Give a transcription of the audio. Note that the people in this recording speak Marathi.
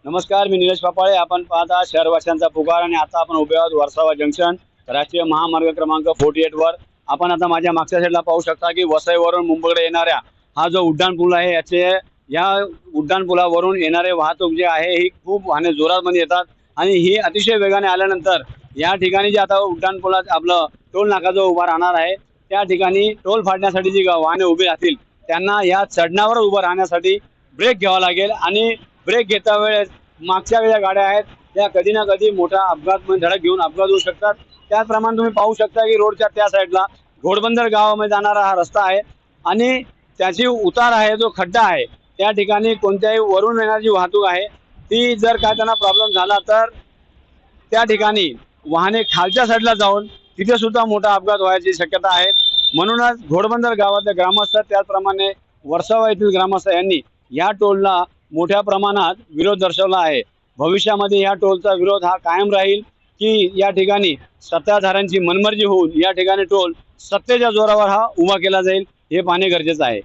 नमस्कार, मी निलेश पापाळे. आपण पाहता शहरवासियांचा पुकार आणि आता आपण उभे आहोत वर्सावा जंक्शन राष्ट्रीय महामार्ग क्रमांक 48 वर. आपण आता माझ्या मागच्या साईडला पाहू शकता की वसईवरून मुंबईकडे येणाऱ्या हा जो उड्डाण पूल आहे या उड्डाण पुलावरून येणारे वाहतूक जे आहे ही खूप वाहने जोरात मध्ये येतात आणि ही अतिशय वेगाने आल्यानंतर या ठिकाणी जे आता उड्डाण पुलात आपलं टोल नाका जो उभा राहणार आहे त्या ठिकाणी टोल फाडण्यासाठी जी वाहने उभी राहतील त्यांना या चढणावर उभं राहण्यासाठी ब्रेक घ्यावा लागेल आणि ब्रेक घेता वेळेस मागच्या ज्या गाड्या आहेत त्या कधी ना कधी मोठा अपघात धडक घेऊन अपघात होऊ शकतात. त्याचप्रमाणे तुम्ही पाहू शकता की रोडच्या त्या साईडला घोडबंदर गावामध्ये जाणारा हा रस्ता आहे आणि त्याची उतार आहे जो खड्डा आहे त्या ठिकाणी कोणत्याही वरून येणारी वाहतूक आहे ती जर काय त्यांना प्रॉब्लेम झाला तर त्या ठिकाणी वाहने खालच्या साईडला जाऊन तिथे सुद्धा मोठा अपघात व्हायची शक्यता आहे. म्हणूनच घोडबंदर गावातले ग्रामस्थ त्याचप्रमाणे वर्सावा येथील ग्रामस्थ यांनी या टोलला मोठ्या प्रमाणात विरोध दर्शवला आहे. भविष्यामध्ये या टोलचा विरोध हा कायम राहील की या ठिकाणी सत्ताधाऱ्यांची मनमर्जी होऊन या ठिकाणी टोल सत्तेच्या जोरावर हा उभा केला जाईल हे पाहणे गरजेचं आहे.